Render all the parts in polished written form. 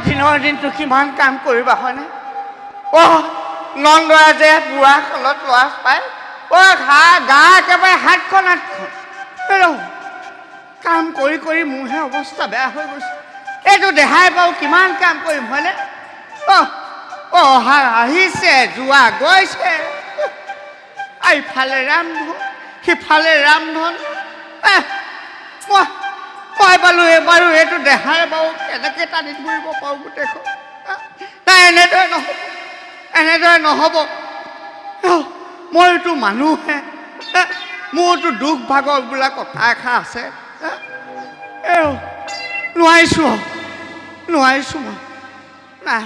দিনৰ দিনটো কিমান কাম কৰিবা হয়নে? নন্দৰা যে বুঢ়া কালত ল'ৰা পায় গা একেবাৰে 7খন 8খন কাম কৰি কৰি মোৰহে অৱস্থা বেয়া হৈ গৈছে। এইটো দেহাই বাৰু কিমান কাম কৰিম হয়নে? অহা আহিছে যোৱা গৈছে, ইফালে ৰামধন সিফালে ৰামধন। মই পালো এবাৰো এইটো দেহাই বাৰু কেনেকৈ টানি ধৰিব পাৰোঁ গোটেইখন। নাই এনেদৰে নহ'ব। মইতো মানুহহে, মোৰতো দুখ ভাগৰ বোলা কথা এষাৰ আছে। নোৱাৰিছোঁ মই। নাই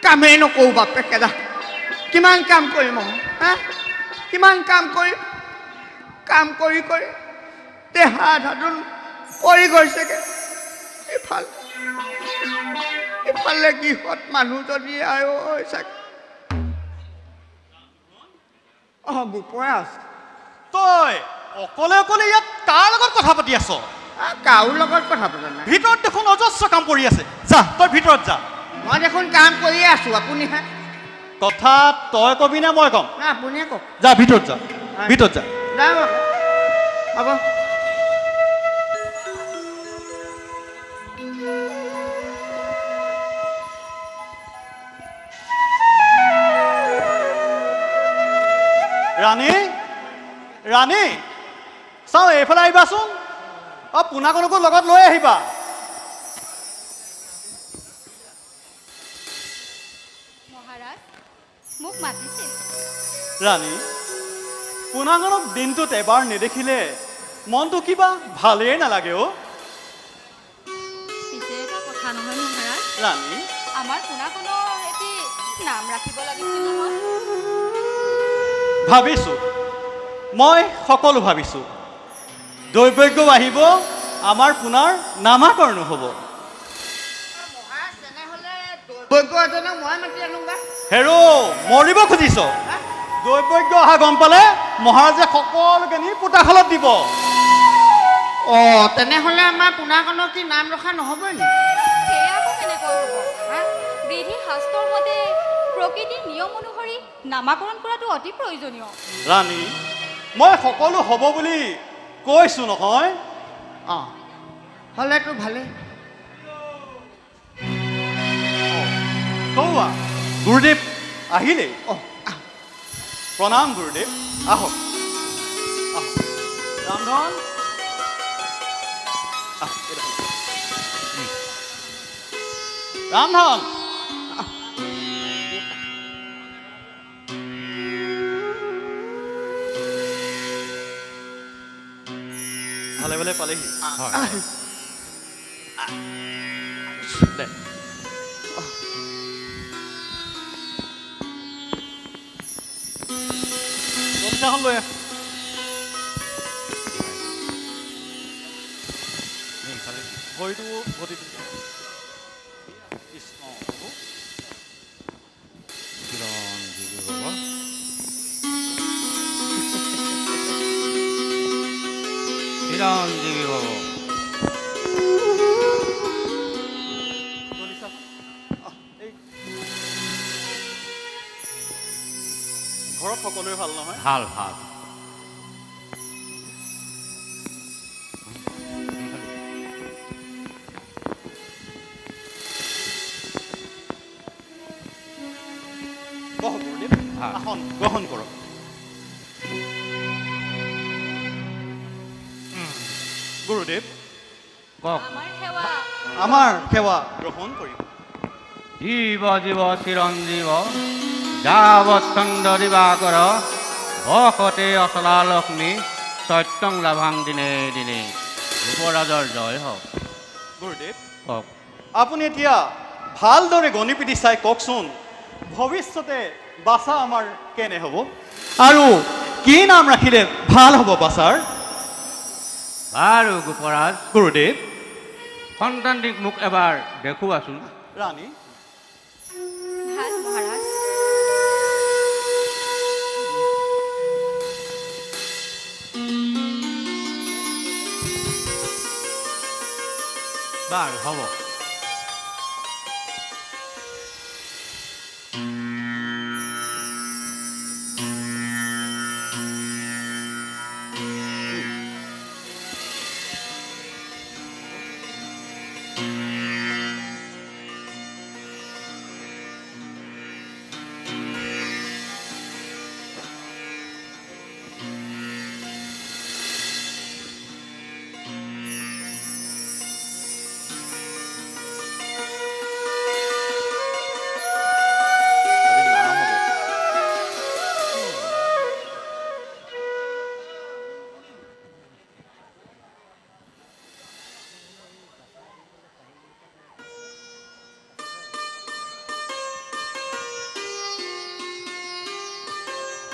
কামেই নকৰোঁ বাপেকেদা। কিমান কাম কৰিম কিমান কাম কৰিম? কাম কৰি কৰি দেহা আধাদোন পৰি গৈছেগে। ইফালে গৃহত মানুহজনী আয়ো চাগে। বুপৰাজ, তই অকলে অকলে ইয়াত কাৰ লগত কথা পাতি আছ? কাৰো লগত কথা পতা নাই। ভিতৰত দেখোন অজস্ৰ কাম কৰি আছে। যা তই ভিতৰত যা। মই দেখোন কাম কৰিয়ে আছো, আপুনিহে। কথা তই কবি নে মই কম? না আপুনিয়ে কওক। যা ভিতৰত যা, ভিতৰত যা। হ'ব। ৰাণী চাওঁ এইফালে আহিবাচোন। পোনাকণকো লগত লৈ আহিবা। মহাৰাজ মোক মাতিছিল। ৰাণী, পোনাকণক দিনটোত এবাৰ নেদেখিলে মনটো কিবা ভালেই নালাগে। পিছে এটা কথা নহয় মহাৰাজ, ৰাণী, আমাৰ পোনাকণৰ এটি নাম ৰাখিব লাগিছিল নহয়। ভাবিছোঁ, মই সকলো ভাবিছোঁ। দৈবজ্ঞ আহিব, আমাৰ পোনাৰ নামাকৰণ হ'ব। হেৰো মৰিব খুজিছ? দৈবজ্ঞ অহা গম পালে মহাৰাজে সকলোকে নি পোতাশালত দিব। তেনেহ'লে আমাৰ পোনাকণৰ কি নাম ৰখা নহ'বই নি? সেয়া আকৌ কেনেকৈ হ'ব? বিধি শাস্ত্ৰৰ মতে প্ৰকৃতিৰ নিয়ম অনুসৰি নামাকৰণ কৰাটো অতি প্ৰয়োজনীয়। ৰাণী, মই সকলো হ'ব বুলি কৈছোঁ নহয়। হ'লেতো ভালেই। কৌৱা গুৰুদেৱ আহিলেই। প্ৰণাম গুৰুদেৱ, আহক ৰামধন। ৰামধন, ভালে ভালে পালেহি। এখন লৈ ভৰিটো ঘটি চিৰঞ্জীৱী হ'ব। ঘৰত সকলোৱে ভাল নহয়? ভাল ভাল। আসন গ্ৰহণ কৰক। গুৰুদেৱ কওক। আমাৰ সেৱা গ্ৰহণ কৰিব। জীৱ জীৱ চিৰঞ্জীৱ যাৱৎ চন্দ্ৰ দিবাকৰ বসতে অচলা লক্ষ্মী সত্যং লাভাং দিনে দিনে। যুৱৰাজৰ জয় হওক। গুৰুদেৱ কওক। আপুনি এতিয়া ভালদৰে গণি পিটি চাই কওকচোন, ভৱিষ্যতে বাছা আমাৰ কেনে হ'ব আৰু কি নাম ৰাখিলে ভাল হ'ব বাছাৰ? বাৰু গোপৰাজ। গুৰুদেৱ সন্তানটিক মোক এবাৰ দেখুৱাচোন। ৰাণী ভাল মহাৰাজ। বাৰু হ'ব।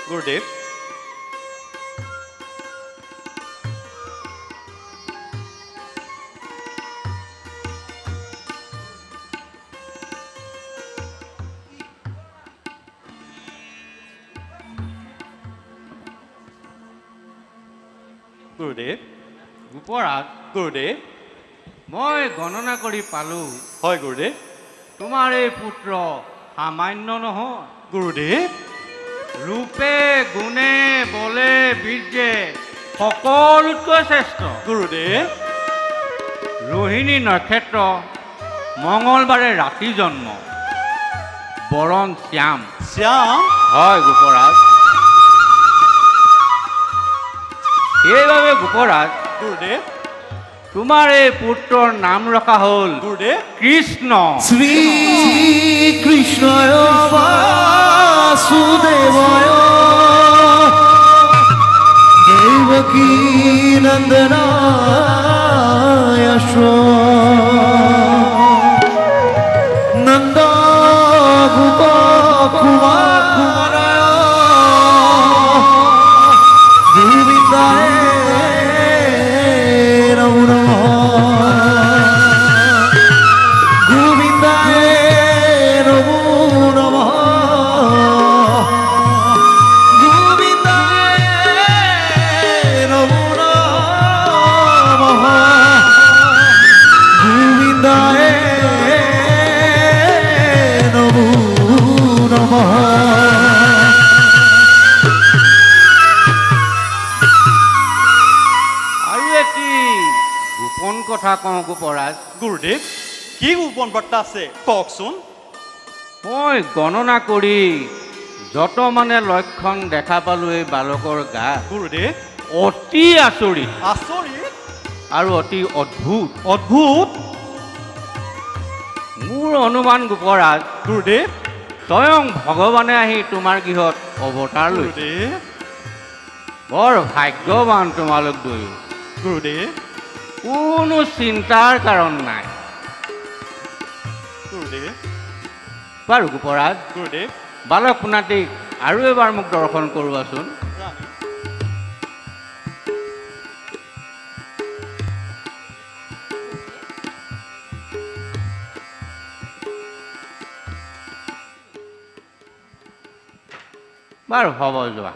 গুৰুদেৱ গুৰুদেৱ গোপৰাজ, গুৰুদেৱ মই গণনা কৰি পালোঁ হয় গুৰুদেৱ তোমাৰ এই পুত্ৰ সামান্য নহয়। গুৰুদেৱ ৰূপে গুণে বলে বীৰ্যে সকলোতকৈ শ্ৰেষ্ঠ। গুৰুদেৱ ৰোহিণী নক্ষত্ৰ মঙলবাৰে ৰাতি জন্ম, বৰণ শ্যাম। শ্যাম হয় গোপৰাজ। সেইবাবে গোপৰাজ, গুৰুদেৱ তোমাৰ এই পুত্ৰৰ নাম ৰখা হ'ল গুৰুদেৱ কৃষ্ণ। শ্রী কৃষ্ণয় বাসুদেবায় দেবকী নন্দনায় নন্দ গোপ কুমারায় গোবিন্দায় নমো নমঃ গোবিন্দায় নমো নমঃ গোবিন্দায় নমো নমঃ গোবিন্দায় নমো নমঃ। আৰু এটি গোপন কথা কওঁ গোপৰাজ, গুৰুদেৱ কি গোপন বাৰ্তা আছে কওকচোন মই গণনা কৰি যত মানে লক্ষণ দেখা পালোঁ এই বালকৰ গা, গুৰুদেৱ অতি আচৰিত আচৰিত আৰু অতি অদ্ভুত। অদ্ভুত মোৰ অনুমান গোপৰাজ, গুৰুদেৱ স্বয়ং ভগৱানে আহি তোমাৰ গৃহত অৱতাৰ লৈছে। গুৰুদেৱ বৰ ভাগ্যৱান তোমালোক দুয়ো। গুৰুদেৱ কোনো চিন্তাৰ কাৰণ নাই। গুৰুদেৱ বাৰু গোপৰাজ, গুৰুদেৱ বালক পুনাতিক আৰু এবাৰ মোক দৰ্শন কৰোৱাচোন। ৰাণী বাৰু হ'ব যোৱা।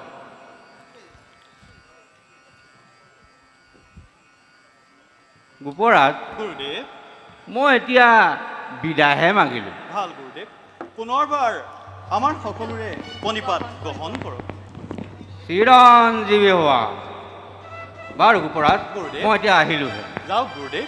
গোপৰাজ, গুৰুদেৱ মই এতিয়া বিদায়হে মাগিলোঁ। ভাল গুৰুদেৱ পুনৰবাৰ আমাৰ সকলোৰে পণিপাত গ্ৰহণ কৰক চিৰঞ্জীৱী হোৱা। বাৰু গোপৰাজ, গুৰুদেৱ। মই এতিয়া আহিলোঁহে। যাওক গুৰুদেৱ